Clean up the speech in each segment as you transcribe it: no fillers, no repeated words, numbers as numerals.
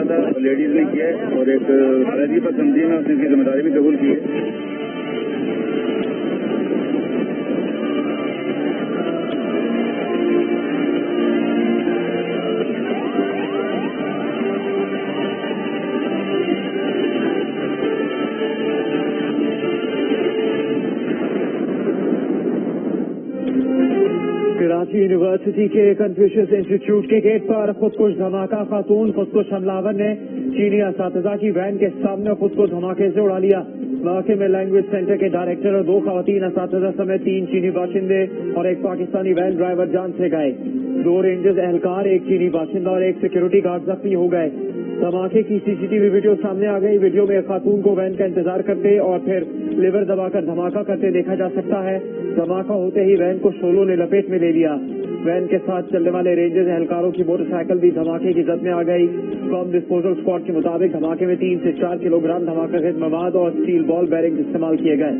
निकाला था, लेडीज ने किया है और एक फौजी पर तंजीम में उसने इसकी जिम्मेदारी भी कबूल की है। कराची यूनिवर्सिटी के कन्फ्यूशियस इंस्टीट्यूट के गेट पर खुदकुश धमाका, खातून खुदकुश हमलावर ने चीनी असातिज़ा की वैन के सामने खुद को धमाके से उड़ा लिया। वाक़े में लैंग्वेज सेंटर के डायरेक्टर और 2 खवातीन असातिज़ा समेत 3 चीनी बाशिंदे और एक पाकिस्तानी वैन ड्राइवर जान से गए। 2 रेंजर्स एहलकार, 1 चीनी बाशिंदा और 1 सिक्योरिटी गार्ड जख्मी हो गए। धमाके की सीसीटीवी वीडियो सामने आ गई। वीडियो में खातून को वैन का इंतजार करते और फिर लिवर दबाकर धमाका करते देखा जा सकता है। धमाका होते ही वैन को शोलों ने लपेट में ले लिया। वैन के साथ चलने वाले रेंजर्स एहलकारों की मोटरसाइकिल भी धमाके की जद में आ गई। बम डिस्पोजल स्क्वाड के मुताबिक धमाके में 3 से 4 किलोग्राम धमाकाखेज मवाद और स्टील बॉल बैरिंग इस्तेमाल किए गए।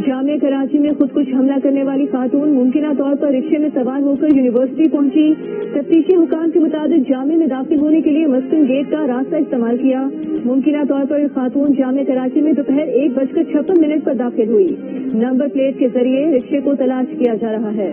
जामिया कराची में खुदकुश हमला करने वाली खातून मुमकिना तौर पर रिक्शे में सवार होकर यूनिवर्सिटी पहुंची। तफ्तीशी हुकाम के मुताबिक जामिया में दाखिल होने के लिए मस्कन गेट का रास्ता इस्तेमाल किया। मुमकिना तौर पर खातून जामिया कराची में दोपहर 1:56 पर दाखिल हुई। नंबर प्लेट के जरिए रिक्शे को तलाश किया जा रहा है।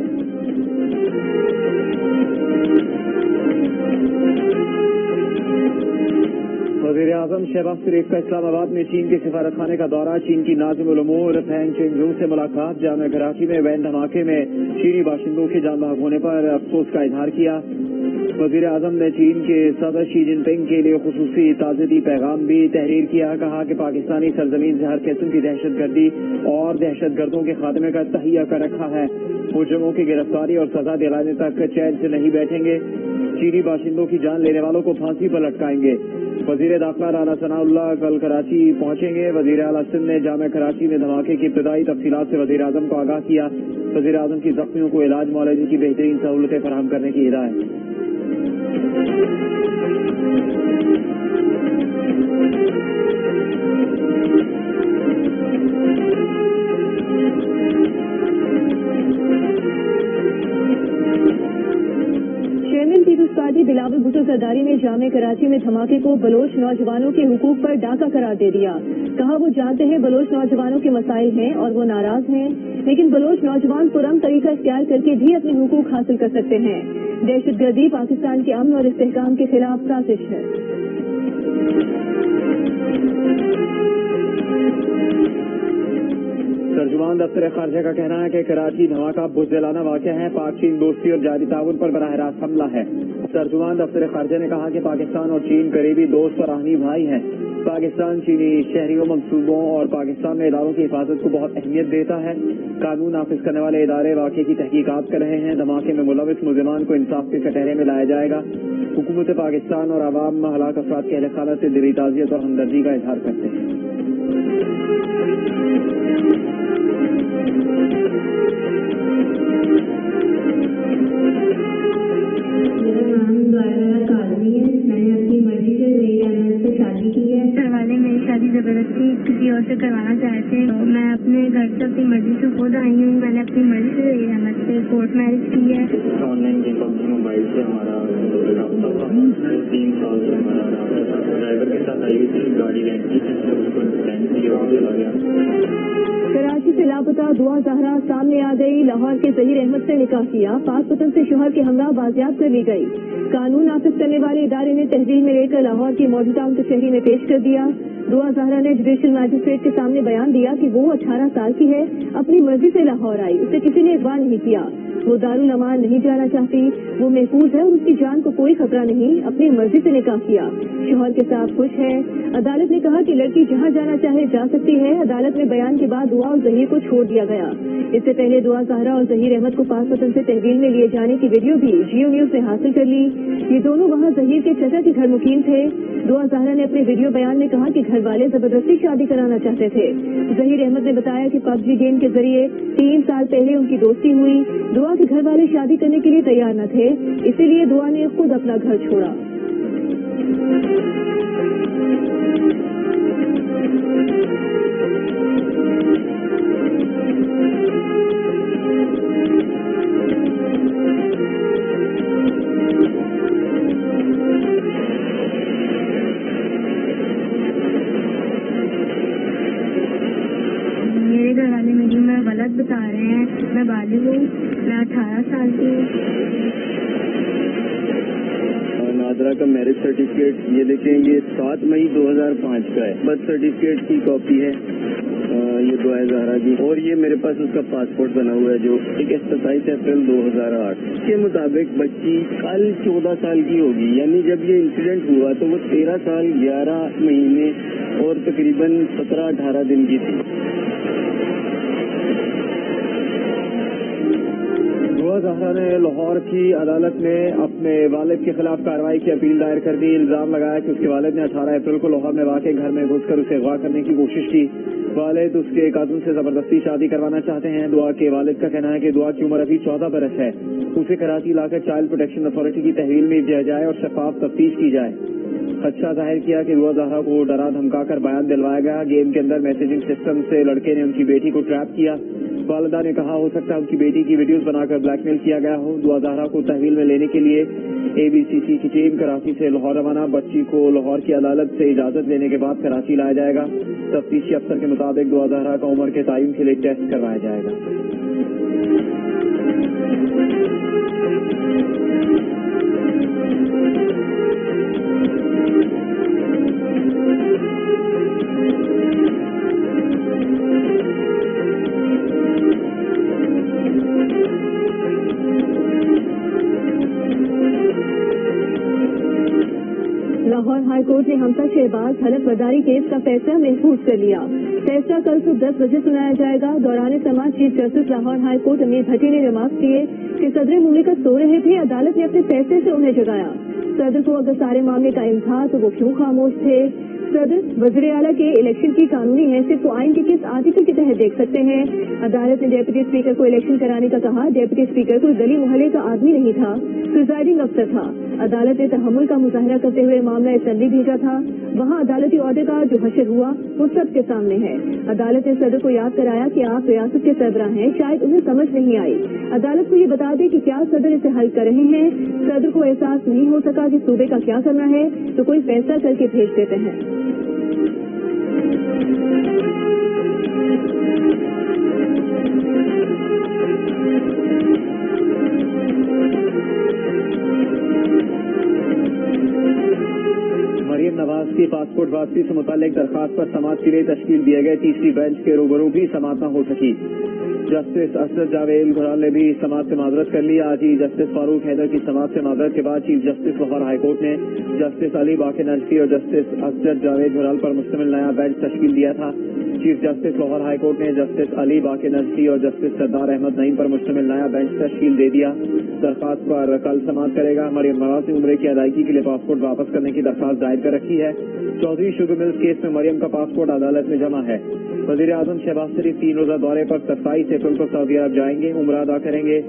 वज़ीर-ए-आज़म शहबाज शरीफ का इस्लामाबाद में चीन के सिफारत खाने का दौरा। चीन की नाज़िम उल उमूर फैंग चेंगजू से मुलाकात। जामिया कराची में वैन धमाके में चीनी बाशिंदों के जान बहक होने पर अफसोस का इजहार किया। वज़ीर-ए-आज़म ने चीन के सदर शी जिनपिंग के लिए खुसूसी ताज़ियती पैगाम भी तहरीर किया। कहा कि पाकिस्तानी सरजमीन से हर किस्म की दहशतगर्दी और दहशतगर्दों के खात्मे का तहिया कर रखा है। मुजरिमों की गिरफ्तारी और सजा दिलाने तक चैन से नहीं बैठेंगे। चीनी बाशिंदों की जान लेने वालों को फांसी पर लटकाएंगे। वज़ीर दाखिला राना सनाउल्लाह कल कराची पहुंचेंगे। वज़ीर आला सिंध ने जामिया कराची में धमाके की इब्तदाई तफसीलात से वज़ीर आज़म को आगाह किया। वज़ीर आज़म की जख्मियों को इलाज मुआलजे की बेहतरीन सहूलतें फराहम करने की हिदायत। Chairman People's Party Bilawal Bhutto Zardari ने जामिया कराची में धमाके को बलोच नौजवानों के हुकूक पर डाका करार दे दिया। कहा वो जानते हैं बलोच नौजवानों के मसाइल हैं और वो नाराज हैं, लेकिन बलोच नौजवान पुरअमन तरीका इख्तियार करके भी अपने हुकूक हासिल कर सकते हैं। दहशतगर्दी पाकिस्तान के अमन और इस्तेहकाम के खिलाफ साजिश है। तर्जुमान दफ्तर खारजा का कहना है कि कराची धमाका बुज़दिलाना वाक़या है। पाक चीन दोस्ती और जारी ताउन पर बराह रास्त हमला है। तर्जुमान दफ्तर खारजा ने कहा कि पाकिस्तान और चीन करीबी दोस्त और आहनी भाई हैं। पाकिस्तान चीनी शहरियों, मंसूबों और पाकिस्तान में इदारों की हिफाजत को बहुत अहमियत देता है। कानून नाफिज करने वाले इदारे वाक़े की तहकीकात कर रहे हैं। धमाके में मुलविस मुलजिमान को इंसाफ के कटहरे में लाया जाएगा। हुकूमत पाकिस्तान और आवाम हलाक अफराद के अहले खाना से दिली ताज़ियत और हमदर्दी का इजहार करते हैं। जबरदस्ती किसी और से करवाना चाहते हैं, तो मैं अपने घर से अपनी मर्जी से खुद आई हूँ। मैंने अपनी मर्जी से रहमत से कोर्ट मैरिज की है। ऑनलाइन मोबाइल से हमारा 3 साल से हमारा ड्राइवर के साथ आई थी, गाड़ी रेंट की, चला गया। कराची से लापता दुआ ज़हरा सामने आ गई। लाहौर के ज़हीर अहमद से निकाह किया। पाक वतन से शोहर के हमरा बाजियाब कर ली गई। कानून नाफिज करने वाले इदारे ने तहवील में लेकर लाहौर की मौजूदा कचहरी में पेश कर दिया। दुआ ज़हरा ने जुडिशल मैजिस्ट्रेट के सामने बयान दिया कि वो 18 साल की है, अपनी मर्जी से लाहौर आई, उसे किसी ने अगवा नहीं किया। वो दारुल अमान नहीं जाना चाहती, वो महफूज है और उसकी जान को कोई खतरा नहीं, अपनी मर्जी से निकाह किया। शोहर के साथ खुश है। अदालत ने कहा कि लड़की जहाँ जाना चाहे जा सकती है। अदालत में बयान के बाद दुआ और ज़हीर को छोड़ दिया गया। इससे पहले दुआ ज़हरा और ज़हीर अहमद को पाक वतन से तहवील में लिए जाने की वीडियो भी जियो न्यूज ने हासिल कर ली। ये दोनों वहाँ ज़हीर के चचा के घर मुकीम थे। दुआ ज़हरा ने अपने वीडियो बयान में कहा कि घर वाले जबरदस्ती शादी कराना चाहते थे। ज़हीर अहमद ने बताया कि पबजी गेम के जरिए 3 साल पहले उनकी दोस्ती हुई। दुआ के घर वाले शादी करने के लिए तैयार न थे, इसीलिए दुआ ने खुद अपना घर छोड़ा। میرے گھر والے میری عمر غلط بتا رہے ہیں. میں بالغ ہوں, میں 18 سال کی ہوں. نادرا کا میرج سرٹیفکیٹ یہ دیکھیں, یہ 7 مئی 2005 کا ہے. برتھ سرٹیفکیٹ کی کاپی ہے, یہ دعا زہرا کی, اور یہ میرے پاس اس کا پاسپورٹ بنا ہوا ہے جو 27 اپریل 2008 کے مطابق بچی کل 14 سال کی ہوگی. یعنی جب یہ انسیڈنٹ ہوا تو وہ 13 سال 11 مہینے اور تقریباً 17-18 دن کی تھی. دعا زہرا نے لاہور کی عدالت میں اپنے والد کے خلاف کارروائی کی اپیل دائر کر دی. الزام لگایا کہ اس کے والد نے 18 اپریل کو لاہور میں واقع گھر میں گھس کر اسے اغوا کرنے کی کوشش کی. والد اس کے کزن سے زبردستی شادی کروانا چاہتے ہیں. دعا کے والد کا کہنا ہے کہ دعا کی عمر ابھی 14 برس ہے. اسے کراچی لا کر چائلڈ پروٹیکشن اتھارٹی کی تحویل میں دیا جائے اور شفاف تفتیش کی جائے. خدشہ ظاہر کیا کہ دعا زہرا کو ڈرا دھمکا کر بیان دلوایا گیا. گیم کے اندر میسیجنگ سسٹم سے لڑکے نے ان کی بیٹی کو ٹریپ کیا. والدہ نے کہا ہو سکتا ہے ان کی بیٹی کی ویڈیوز بنا کر بلیک میل کیا گیا ہو. دعا زہرا کو تحویل میں لینے کے لیے ABCC کی ٹیم کراچی سے لاہور روانہ. بچی کو لاہور کی عدالت سے اجازت لینے کے بعد کراچی لایا جائے گا. تفتیشی افسر کے مطابق دعا زہرا کا عمر کے تعین کے لیے ٹیسٹ کروایا جائے گا. لاہور ہائی کورٹ نے ہمسا شہباز حلف برداری کیس کا فیصلہ محفوظ کر لیا. فیصلہ کل صبح 10 بجے سنایا جائے گا. دوران سماعت chief justice Lahore high court Amir Bhatti نے ریمارکس کیے کہ صدر مملکت سو رہے تھے. عدالت نے اپنے فیصلے سے انہیں جگایا. صدر کو اگر سارے معاملے کا علم تھا تو وہ کیوں خاموش تھے؟ صدر وزیر اعلیٰ کے الیکشن کی قانونی حیثیت کو آئین کے کس آرٹیکل کے تحت دیکھ سکتے ہیں؟ عدالت نے ڈیپٹی اسپیکر کو الیکشن کرانے کا کہا. ڈیپٹی اسپیکر کوئی گلی محلے کا آدمی نہیں تھا, پریزائڈنگ افسر تھا. عدالت نے تحمل کا مظاہرہ کرتے ہوئے معاملہ اسمبلی بھیجا تھا. وہاں عدالتی عہدے کا جو حشر ہوا وہ سب کے سامنے ہے. عدالت نے صدر کو یاد کرایا کہ آپ ریاست کے سربراہ ہیں, شاید انہیں سمجھ نہیں آئی. عدالت کو یہ بتا دیں کہ کیا صدر اسے حل کر رہے ہیں. صدر کو احساس نہیں ہو سکا کہ صوبے کا کیا کرنا ہے تو کوئی فیصلہ کر کے بھیج دیتے ہیں. مریم نواز کی پاسپورٹ واپسی سے متعلق درخواست پر سماعت کے لیے تشکیل دیے گئے تیسری بینچ کے روبرو بھی سماعت نہ ہو سکی. جسٹس اسد جاوید گھرال نے بھی سماعت سے معذرت کر لی. آج ہی جسٹس فاروق حیدر کی سماعت سے معذرت کے بعد chief justice Lahore high court نے جسٹس علی باقر نجفی اور جسٹس اسد جاوید گھرال پر مشتمل نیا بینچ تشکیل دیا تھا. Chief justice Lahore high court نے جسٹس علی باقر نجفی اور جسٹس سردار احمد نعیم پر مشتمل نیا بینچ تشکیل دے دیا. درخواست پر کل سماعت کرے گا. مریم نواز نے عمرے کی ادائیگی کے لیے پاسپورٹ واپس کرنے کی درخواست دائر کر رکھی ہے. چودھری شوگر ملز کیس میں مریم کا پاسپورٹ عدالت میں جمع ہے. وزیر اعظم شہباز شریف 3 روزہ دورے پر 27 اپریل کو سعودی عرب جائیں گے, عمرہ ادا کریں گے.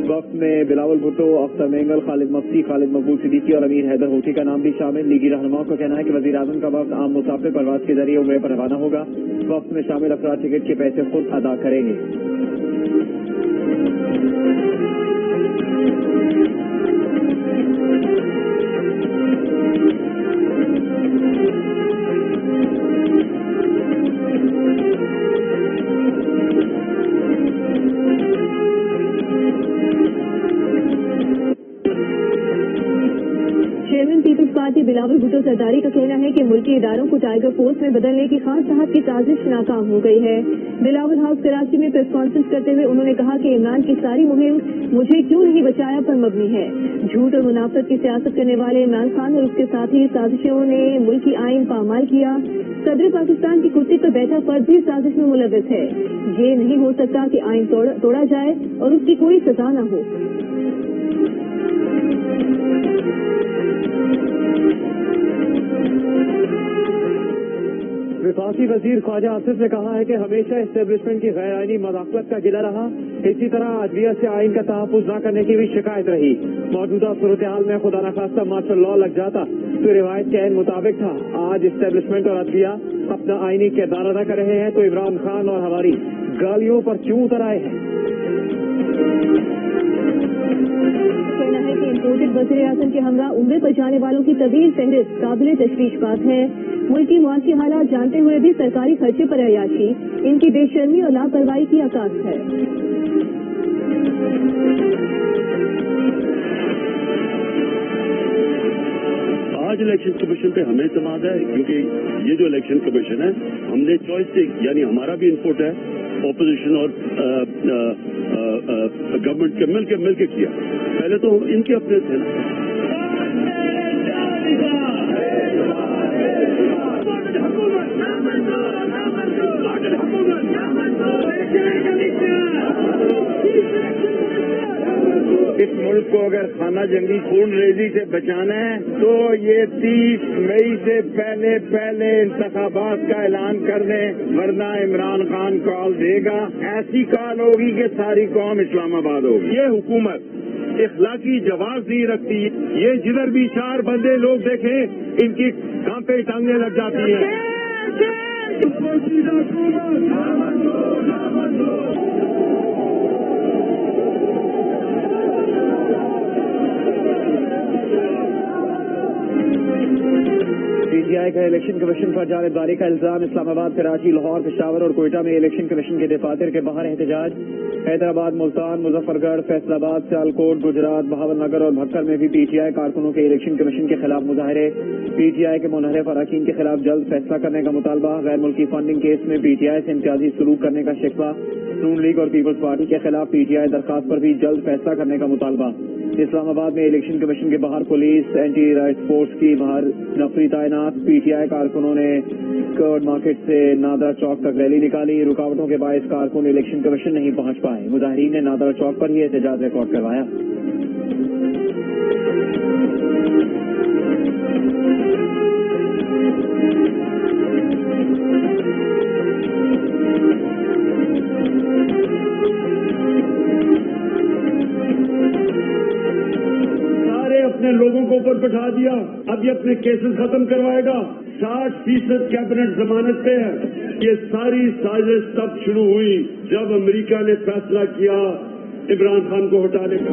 وقت میں بلاول بھٹو, اختر مینگل, خالد مفتی, خالد مقبول صدیقی اور امیر حیدر ہوٹی کا نام بھی شامل. لیگی رہنماؤں کا کہنا ہے کہ وزیر اعظم کا وقت عام مسافر پرواز کے ذریعے عمرے پر روانہ ہوگا. وقت میں شامل افراد ٹکٹ کے پیسے خود ادا کریں گے. چیئرمین پیپلز پارٹی بلاول بھٹو زرداری کا کہنا ہے کہ ملکی اداروں کو ٹائیگر فورس میں بدلنے کی خان صاحب کی سازش ناکام ہو گئی ہے. بلاول ہاؤس کراچی میں پریس کانفرنس کرتے ہوئے انہوں نے کہا کہ عمران کی ساری مہم مجھے کیوں نہیں بچایا پر مبنی ہے. جھوٹ اور منافقت کی سیاست کرنے والے عمران خان اور اس کے ساتھی سازشوں نے ملکی آئین پامال کیا. صدر پاکستان کی کرسی پر بیٹھا فرد بھی سازش میں ملوث ہے. یہ نہیں ہو سکتا کہ آئین توڑا جائے اور اس کی کوئی سزا نہ ہو. وفاقی وزیر خواجہ آصف نے کہا ہے کہ ہمیشہ اسٹیبلشمنٹ کی غیر آئینی مداخلت کا گلہ رہا. اسی طرح عدلیہ سے آئین کا تحفظ نہ کرنے کی بھی شکایت رہی. موجودہ صورتحال میں خدا نخواستہ مارشل لا لگ جاتا تو روایت کے عین مطابق تھا. آج اسٹیبلشمنٹ اور عدلیہ अपना आईनी किरदार अदा कर रहे हैं तो इमरान खान और हमारी गालियों पर क्यों उतर आए हैं? कहना है कि इम्पोर्टेड वज़ीर आज़म के हमरा उम्रे पर जाने वालों की तवील फहरिस्त काबिल तशवीश बात है। मुल्क की मुआशी हालात जानते हुए भी सरकारी खर्चे पर अय्याशी इनकी बेशर्मी और लापरवाही की अक्कास है। आज इलेक्शन कमीशन पे हमें इत्मीनान है, क्योंकि ये जो इलेक्शन कमीशन है हमने चॉइस से, यानी हमारा भी इनपुट है, ऑपोजिशन और गवर्नमेंट के मिल के किया। पहले तो इनके अपने थे ना। इस मुल्क को अगर खाना जंगी खून रेजी से बचाना है तो ये 30 मई से पहले इंतखाबात का ऐलान कर दें, वरना इमरान खान कॉल देगा। ऐसी कॉल होगी कि सारी कौम इस्लामाबाद होगी। ये हुकूमत इखलाकी जवाब नहीं रखती। ये जिधर भी 4 बंदे लोग देखें इनकी कांपे टांगने लग जाती है। पीटीआई का इलेक्शन कमीशन पर जानिबदारी का इल्जाम। इस्लामाबाद, कराची, लाहौर, पेशावर और कोयटा में इलेक्शन कमीशन के दफातर के बाहर एहतजाज। हैदराबाद, मुल्तान, मुजफ्फरगढ़, फैसलाबाद, सियालकोट, गुजरात, बहावलनगर और भक्कर में भी पीटीआई कारकुनों के इलेक्शन कमीशन के खिलाफ मुजाहरे। पीटीआई के मुनहरिफ अरकान के खिलाफ जल्द फैसला करने का मुतालबा। गैर मुल्की फंडिंग केस में पीटीआई से इम्तियाजी सलूक करने का शिकवा। नून लीग और पीपल्स पार्टी के खिलाफ पीटीआई दरखास्त पर भी जल्द फैसला करने का मुतालबा। इस्लामाबाद में इलेक्शन कमीशन के बाहर पुलिस, एंटी राइट फोर्स की बाहर नफरी तैनात। पीटीआई कारकुनों ने कर्ड मार्केट से नादरा चौक तक रैली निकाली। रुकावटों के बायस कारकुन इलेक्शन कमीशन नहीं पहुंच पाए। मुजाहिरीन ने नादरा चौक पर ही एहतजाज रिकॉर्ड करवाया। अपने लोगों को ऊपर बैठा दिया, अब ये अपने केसेस खत्म करवाएगा। 60% कैबिनेट जमानत पे है। ये सारी साजिश तब शुरू हुई जब अमेरिका ने फैसला किया इमरान खान को हटाने का।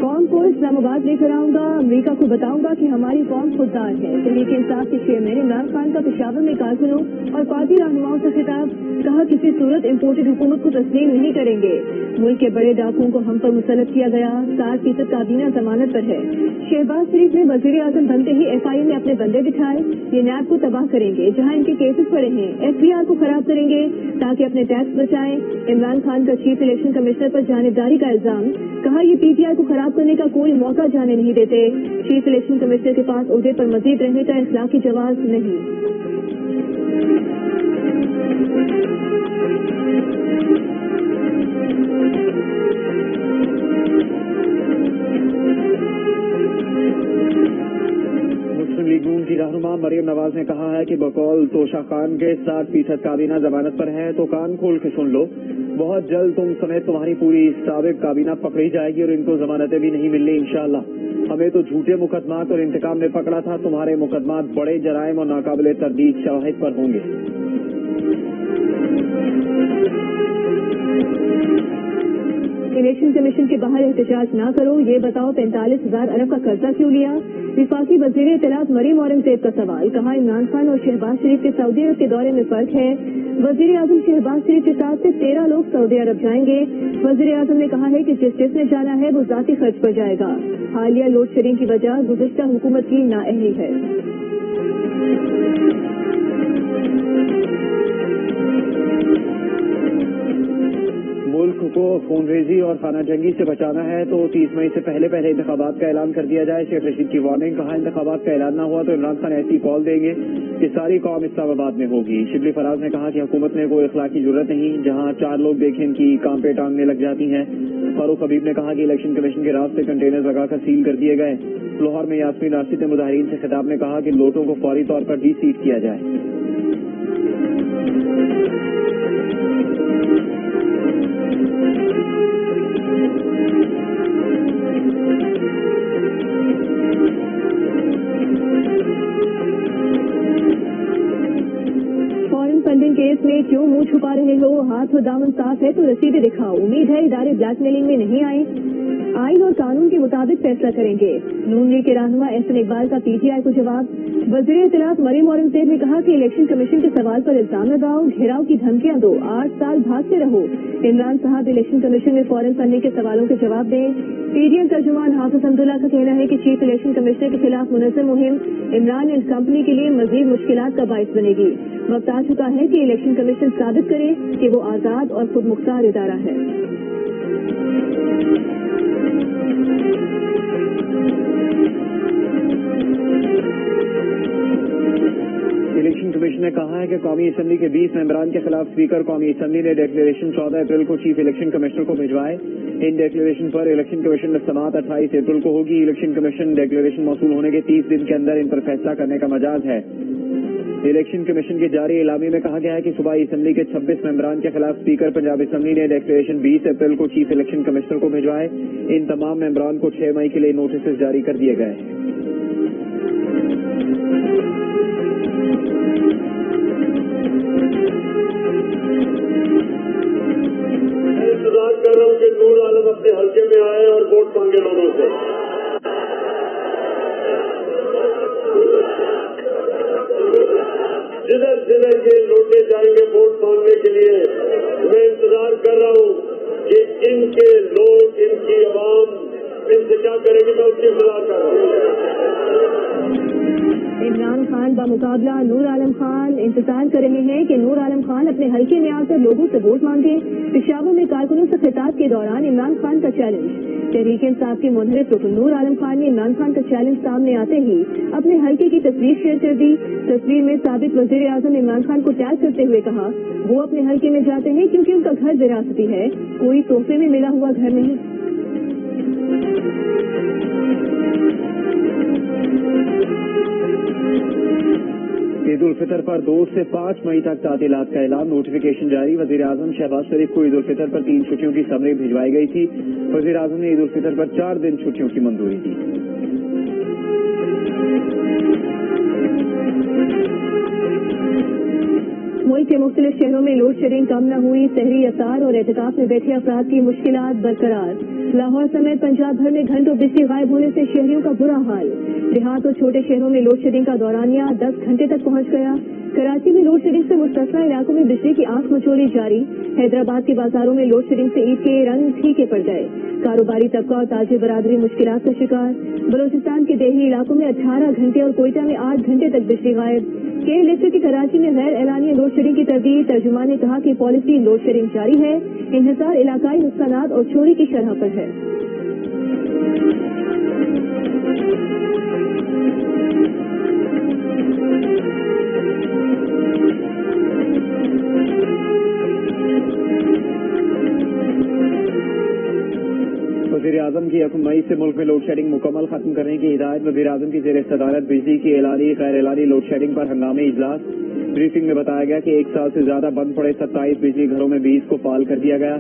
कौम को इस्लामाबाद लेकर आऊंगा, अमेरिका को बताऊंगा कि हमारी कौम खुददार है। तहरीक इंसाफ के चेयरमैन इमरान खान का पेशावर में कारकुनों और पार्टी रहनुमाओं से खिताब। कहा किसी सूरत इम्पोर्टेड हुकूमत को तस्लीम नहीं करेंगे। मुल्क के बड़े डाकुओं को हम पर मुसल्लत किया गया। 60% काबीना जमानत पर है। शहबाज शरीफ ने वजीर आजम बनते ही एफआईए में अपने बंदे बिठाए। ये नैब को तबाह करेंगे जहां इनके केसेस पड़े हैं। एफबीआर को खराब करेंगे ताकि अपने टैक्स बचाएं। इमरान खान का चीफ इलेक्शन कमिश्नर पर जानिबदारी का इल्जाम। कहा ये पीटीआई को खराब करने का कोई मौका जाने नहीं देते। चीफ इलेक्शन कमिश्नर के पास ओहदे पर मजीद रहने का इखलाकी जवाब नहीं। मुस्लिम लीग नून की रहनुमा मरियम नवाज ने कहा है कि बकौल तोशा खान के 60% काबीना जमानत पर है तो कान खोल के सुन लो। बहुत जल्द तुम समेत तुम्हारी पूरी साबिक काबीना पकड़ी जाएगी और इनको जमानतें भी नहीं मिलनी इंशाअल्लाह। हमें तो झूठे मुकदमात और इंतकाम में पकड़ा था। तुम्हारे मुकदमात बड़े जराइम और नाकाबिले तरदीद शवाहिद पर होंगे। इलेक्शन कमीशन के बाहर एहतजाज ना करो, ये बताओ 45,000 अरब का कर्जा क्यों लिया। विफाकी वजीर इत्तलात मरीम औरंगजेब का सवाल। कहा इमरान खान और शहबाज शरीफ के सऊदी अरब के दौरे में फर्क है। वजीर आजम शहबाज शरीफ के साथ से 13 लोग सऊदी अरब जाएंगे। वजीर आजम ने कहा है कि जिसने जाना है वो जाती खर्च पर जाएगा। हालिया लोड शेडिंग की वजह गुज़िश्ता हुकूमत की नाअहली है। मुल्क को खूनरेजी और खाना जंगी से बचाना है तो 30 मई से पहले इंतखाबात का ऐलान कर दिया जाए। शेख रशीद की वार्निंग। कहा इंतखाबात का ऐलान न हुआ तो इमरान खान ऐसी कॉल देंगे कि सारी कौम इस्लामाबाद में होगी। शिबली फराज ने कहा कि हुकूमत में कोई इखलाकी जरूरत नहीं, जहां 4 लोग देखें इनकी कांपे टांगने लग जाती हैं। फारूक हबीब ने कहा कि इलेक्शन कमीशन के रास्ते कंटेनर लगाकर सील कर दिए गए। लाहौर में यास्मीन राशिद ने मुजाहिरीन से खिताब में कहा कि नोटों को फौरी तौर पर डी-सीट किया जाए। रहे हो, हाथ और दामन साफ है तो रसीदें दिखाओ। उम्मीद है इदारे ब्लैकमेलिंग में नहीं आए, आइन और कानून के मुताबिक फैसला करेंगे। नून लीग के रहनुमा एहसन इकबाल का पीटीआई को जवाब। वज़ीर इत्तलात मरीम औरंगजेब ने कहा कि इलेक्शन कमीशन के सवाल पर इल्जाम लगाओ, घेराव की धमकियां दो, 8 साल भागते रहो। इमरान साहब इलेक्शन कमीशन में फौरन फंडिंग के सवालों के जवाब दें। पीडीएम तर्जुमान हाफिज अब्दुल्ला का कहना है कि चीफ इलेक्शन कमिश्नर के खिलाफ मुनज़्ज़म मुहिम इमरान एंड कंपनी के लिए मजीद मुश्किलात का बाइस बनेगी। वक्त आ चुका है कि इलेक्शन कमीशन साबित करे कि वो आजाद और खुद मुख्तार इदारा है। इलेक्शन कमीशन ने कहा है कि कौमी असम्बली के 20 मेंबरान के खिलाफ स्पीकर कौमी असम्बली ने डिक्लेरेशन 14 अप्रैल को चीफ इलेक्शन कमिश्नर को भिजवाए। इन डिक्लेरेशन पर इलेक्शन कमीशन में समाअत 28 अप्रैल को होगी। इलेक्शन कमीशन डिक्लेरेशन मौसूल होने के 30 दिन के अंदर इन पर फैसला करने का मजाज है। इलेक्शन कमीशन की जारी इलामी में कहा गया है कि सूबाई असम्बली के 26 मेंबरान के खिलाफ स्पीकर पंजाब असम्बली ने डिक्लेरेशन 20 अप्रैल को चीफ इलेक्शन कमिश्नर को भिजवाए। इन तमाम मेंबरान को 6 मई के लिए नोटिस जारी कर दिए गए। इंतजार कर रहा हूँ कि नूर आलम अपने हल्के में आए और वोट मांगे लोगों से। जिधर जिधर ये लौटे जाएंगे वोट मांगने के लिए, मैं इंतजार कर रहा हूँ कि इनके लोग, इनकी आवाम इनसे क्या करेगी, मैं उसकी इंतजार कर रहा हूँ। इमरान खान बामुकाबला नूर आलम खान इंतजार कर रहे हैं कि नूर आलम खान अपने हल्के में आकर लोगों से वोट मांगे। पेशावर में कारकुनों से खिताब के दौरान इमरान खान का चैलेंज। तहरीक इंसाफ के मुनहरिफ रुकन नूर आलम खान ने इमरान खान का चैलेंज सामने आते ही अपने हल्के की तस्वीर शेयर कर दी। तस्वीर में साबिक वजीर आजम इमरान खान को टैग करते हुए कहा वो अपने हल्के में जाते हैं क्योंकि उनका घर विरासती है, कोई तोहफे में मिला हुआ घर नहीं। ईद उल फितर पर 2 से 5 मई तक तातीलात का ऐलान, नोटिफिकेशन जारी। वजीर आजम शहबाज शरीफ को ईद उल फितर पर 3 छुट्टियों की समरी भिजवाई गई थी। वजीर आजम ने ईद उल फितर पर 4 दिन छुट्टियों की मंजूरी दी। मुल्क के मुख्तलिफ शहरों में लोड शेडिंग कम न हुई, सहरी अफ्तार और एहतिकाफ में बैठे अफराद की मुश्किलात बरकरार। लाहौर समेत पंजाब भर में घंटों बिजली गायब होने से शहरियों का बुरा हाल। देहात और छोटे शहरों में लोड शेडिंग का दौरानिया 10 घंटे तक पहुंच गया। कराची में लोड शेडिंग से मुस्तस्ना इलाकों में बिजली की आंख मचोली जारी। हैदराबाद के बाजारों में लोड शेडिंग से ईद के रंग फीके पड़ गए। कारोबारी तबका और ताजिर बरादरी मुश्किलात का शिकार। बलोचिस्तान के देही इलाकों में 18 घंटे और कोयटा में 8 घंटे तक बिजली गायब। के इलेक्ट्रिक कराची में गैर एलानिया लोड शेडिंग की तरदीद। तर्जुमान ने कहा कि पॉलिसी लोड शेडिंग जारी है, इन्हिसार इलाकाई नुकसानात और चोरी की शरह पर है। वज़ीर आज़म की 1 मई से मुल्क में लोड शेडिंग मुकम्मल खत्म करने की हिदायत। वज़ीर आज़म की ज़ेर सदारत बिजली की एलानी गैर एलानी लोड शेडिंग पर हंगामी इजलास। ब्रीफिंग में बताया गया कि 1 साल से ज्यादा बंद पड़े 27 बिजली घरों में 20 को फाल कर दिया गया।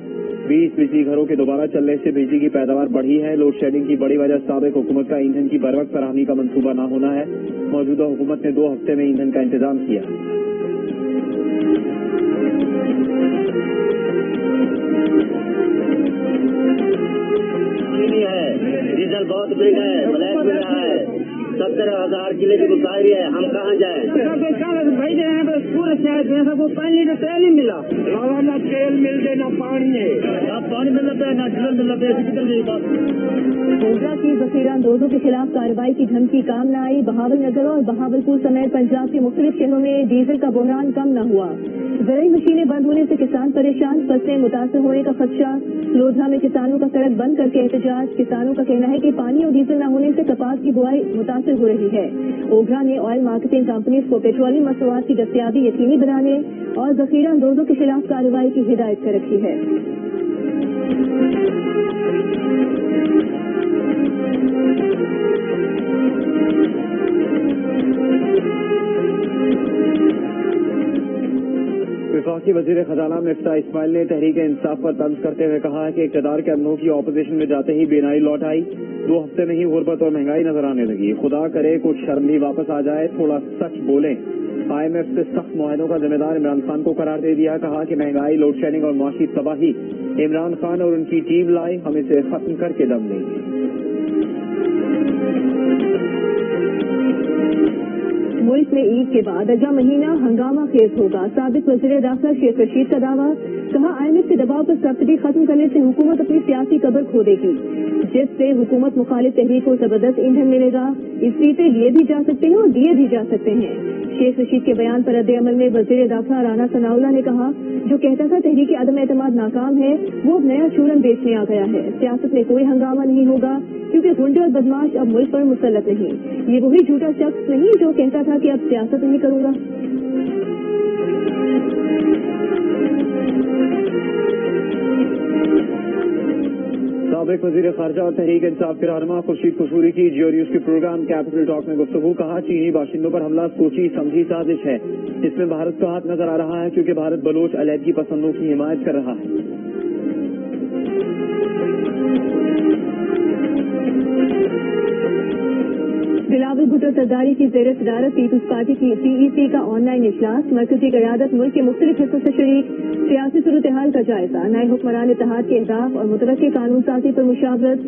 20 बिजली घरों के दोबारा चलने से बिजली की पैदावार बढ़ी है। लोड शेडिंग की बड़ी वजह साबिक हुकूमत का ईंधन की बरवक्त फराहमी का मंसूबा न होना है। मौजूदा हुकूमत ने 2 हफ्ते में ईंधन का इंतजाम किया। डीजल बहुत महंगा है, ब्लैक मिल रहा है, 70,000 किलो की बुखारी है, हम कहाँ जाए? भाई पूरे शहर में सबको 5 लीटर तेल ही मिला। ना तेल मिलते ना पानी है, ना पानी मिल रहा है ना डीजल मिल रहा है। ओबरा की जखीरा अंदोजों के खिलाफ कार्रवाई की धमकी काम न आई। बहावल नगर और बहावलपुर समेत पंजाब के मुख्तलिफ शहरों में डीजल का बहरान कम न हुआ। ज़राई मशीनें बंद होने से किसान परेशान, फसलें मुतासर होने का खदशा। लोधा में किसानों का सड़क बंद करके एहतजाज। किसानों का कहना है कि पानी और डीजल न होने से कपास की बुआई मुतासर हो रही है। ओबरा ने ऑयल मार्केटिंग कंपनीज को पेट्रोलियम मसनूआत की दस्तयाबी यकीनी बनाने और जखीरा अंदोजों के खिलाफ कार्रवाई की हिदायत कर रखी है। वफाकी वजीर खजाना मिफ्ता इस्माइल ने तहरीक इंसाफ पर तंज करते हुए कहा है कि इक़्तिदार के अमलों की ऑपोजिशन में जाते ही बेनाई लौट आई। 2 हफ्ते में ही गुर्बत और महंगाई नजर आने लगी। खुदा करे कुछ शर्म भी वापस आ जाए, थोड़ा सच बोलें। IMF से सख्त मुआहदों का जिम्मेदार इमरान खान को करार दे दिया। कहा कि महंगाई, लोड शेडिंग और माशी तबाही इमरान खान और उनकी टीम लाई, हम इसे खत्म करके दम लेंगे। मुल्क में ईद के बाद अगला महीना हंगामा खेज होगा। साबिक वज़ीर दाखिला शेख रशीद का दावा। कहा IMF के दबाव पर सब्सिडी खत्म करने से हुकूमत अपनी सियासी कब्र खो देगी, जिससे हुकूमत मुखालिफ तहरीक को जबरदस्त ईंधन मिलेगा। इस सीटें लिए भी जा सकते हैं और दिए भी जा सकते हैं। शेख रशीद के बयान पर रद्द अमल में वज़ीर दाखिला राना सनाउल्लाह ने कहा, जो कहता था तहरीक अदम एतमाद नाकाम है, वो अब नया चूरन बेचने आ गया है। सियासत में कोई हंगामा नहीं होगा, क्योंकि गुंडे और बदमाश अब मुल्क पर मुसल्लत नहीं। ये वही झूठा शख्स नहीं जो कहता था कि अब सियासत नहीं करूंगा। साबिक वज़ीर खारजा और तहरीक इंसाफ के रहनुमा खुर्शीद कसूरी की जियो न्यूज के प्रोग्राम कैपिटल टॉक में गुफ्तगू। कहा, चीनी बाशिंदों पर हमला सोची समझी साजिश है। इसमें भारत का हाथ नजर आ रहा है, क्योंकि भारत बलोच अलहदगी पसंदों की हिमायत कर रहा है। बिलावल भुट्टो सरदारी की ज़ेर सदारत पीपल्स पार्टी की CEC का ऑनलाइन इजलास। मरकजी क़यादत मुल्क के मुख्तलिफ हिस्सों से शरीक। सियासी सूरत हाल का जायजा। नए हुक्मरान इत्तेहाद के अहदाफ और मुतवक्किल कानून साजी पर मुशावरत।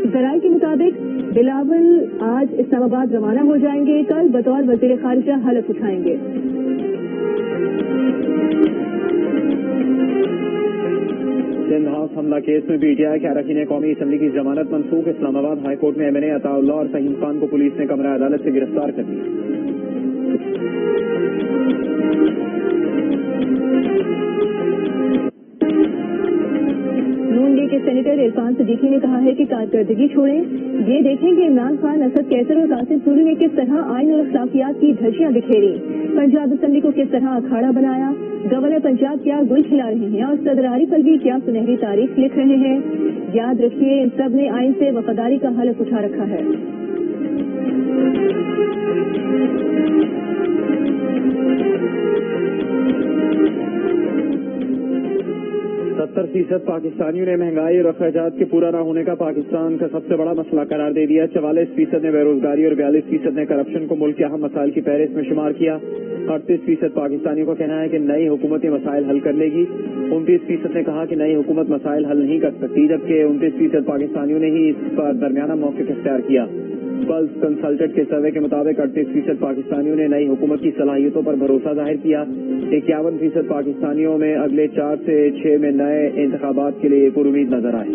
ज़राए के मुताबिक बिलावल आज इस्लामाबाद रवाना हो जाएंगे। कल बतौर वज़ीर खारिजा हलफ उठाएंगे। सिंध हाउस हमला केस में PTI के अरकान कौमी असम्बली की जमानत मनसूख। इस्लामाबाद हाई कोर्ट में MNA अताउल्लाह और फहीम खान को पुलिस ने कमरा अदालत से गिरफ्तार कर लिया। नून लीग के सेनेटर इरफान सिद्दीकी ने कहा है कि कारकर्दगी छोड़ें, ये देखें कि इमरान खान, असद कैसर और कासिम सूरी ने किस तरह आइन और अखलाकियात की धज्जियां बिखेरी, पंजाब असम्बली को किस तरह अखाड़ा बनाया, गवर्नर पंजाब क्या गुल खिला रहे हैं और सदर आरिफ अलवी क्या सुनहरी तारीख लिख रहे हैं। याद रखिए, इन सब ने आइन से वफादारी का हलफ उठा रखा है। %70 पाकिस्तानियों ने महंगाई और अखराजात के पूरा न होने का पाकिस्तान का सबसे बड़ा मसला करार दे दिया। 44% ने बेरोजगारी और 42% ने करप्शन को मुल्क के अहम मसाइल की फहरिस्त में शुमार किया। 38% पाकिस्तानियों का कहना है कि नई हुकूमत ये मसाइल हल कर लेगी। 29% ने कहा कि नई हुकूमत मसाइल हल नहीं कर सकती, जबकि 29% पाकिस्तानियों ने ही इस पर दरमियाना मौक़िफ़ इख्तियार किया। पल्स कंसल्टेंट के सर्वे के मुताबिक 38% पाकिस्तानियों ने नई हुकूमत की सलाहियतों पर भरोसा जाहिर किया। 51% पाकिस्तानियों में अगले 4 से 6 में नए इंतखाबात के लिए पुरुमीद नजर आए।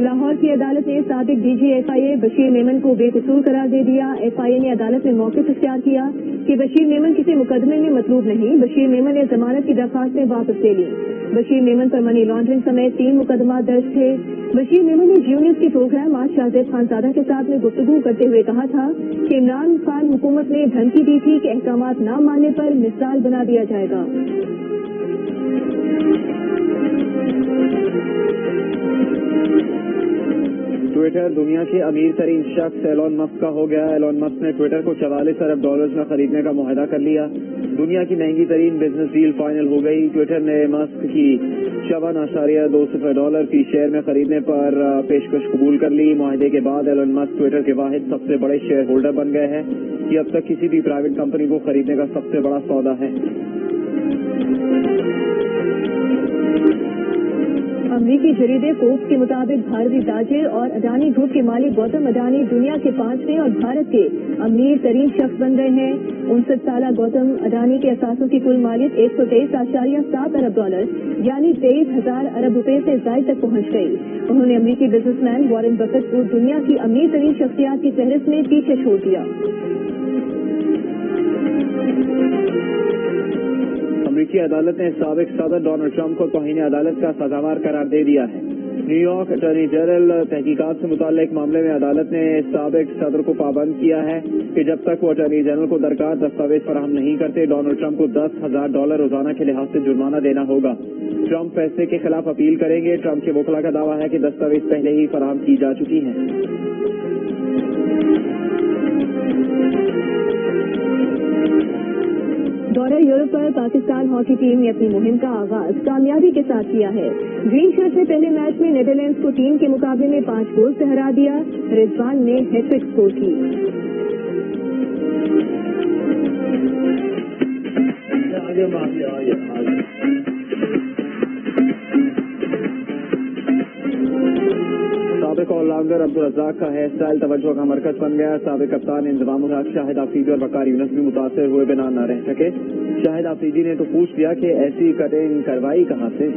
लाहौर की अदालत ने साबिक DG FIA बशीर मेमन को बेकसूर करार दे दिया। FIA ने अदालत में मौक़िफ़ इख्तियार किया कि बशीर मेमन किसी मुकदमे में मतलूब नहीं। बशीर मेमन ने जमानत की दरख्वास्तें वापस ले ली। बशीर मेमन पर मनी लॉन्ड्रिंग समेत 3 मुकदमा दर्ज थे। बशीर मेमन ने जियो न्यूज के प्रोग्राम आज शाहजेब खानजादा के साथ में गुफ्तगू करते हुए कहा था कि इमरान खान हुकूमत ने धमकी दी थी कि अहकामात न मानने पर मिसाल बना दिया जाएगा। ट्विटर दुनिया के अमीर तरीन शख्स एलोन मस्क का हो गया। एलोन मस्क ने ट्विटर को $44 अरब में खरीदने का मुआहदा कर लिया। दुनिया की महंगी तरीन बिजनेस डील फाइनल हो गई। ट्विटर ने मस्क की $54.2 फी शेयर में खरीदने पर पेशकश कबूल कर ली। मुआहदे के बाद एलोन मस्क ट्विटर के वाहिद सबसे बड़े शेयर होल्डर बन गए हैं। ये अब तक किसी भी प्राइवेट कंपनी को खरीदने का सबसे बड़ा सौदा है। अमरीकी जरीदे फोर्ब्स के मुताबिक भारतीय ताजिर और अडानी ग्रुप के मालिक गौतम अडानी दुनिया के 5वें और भारत के अमीर तरीन शख्स बन गए हैं। 59 साल गौतम अडानी के असासों की कुल मालियत $123.7 अरब यानी 23,000 अरब रुपए से जायद तक पहुंच गई। उन्होंने अमरीकी बिजनेसमैन वॉरेन बफेट को दुनिया की अमीर तरीन शख्सियात की फहरिस्त में पीछे छोड़ दिया। अमरीकी अदालत ने साबिक सदर डोनाल्ड ट्रंप को तौहीन अदालत का सजावार करार दे दिया है। न्यूयॉर्क अटॉर्नी जनरल तहकीकात से मुताल्लिक मामले में अदालत ने साबिक सदर को पाबंद किया है कि जब तक वो अटॉर्नी जनरल को दरकार दस्तावेज फराहम नहीं करते, डोनाल्ड ट्रंप को $10,000 रोजाना के लिहाज से जुर्माना देना होगा। ट्रंप फैसले के खिलाफ अपील करेंगे। ट्रंप के वकील का दावा है कि दस्तावेज पहले ही फराहम की जा चुकी हैं। दौरा यूरोप पर पाकिस्तान हॉकी टीम ने अपनी मुहिम का आगाज कामयाबी के साथ किया है। ग्रीन शर्ट ने पहले मैच में नेदरलैंड्स को 3 के मुकाबले में 5 गोल से हरा दिया। रिजवान ने हैट्रिक स्कोर की। साबिक ऑलराउंडर अब्दुल रज़ाक का हेयर स्टाइल तवज्जो का मरकज बन गया। साबिक कप्तान इंतजाम उल हक, शाहिद आफरीदी और वकार यूनुस भी मुतासर हुए बिना न रह सके। शाहिद आफरीदी ने तो पूछ लिया कि ऐसी कटिंग करवाई कहाँ से।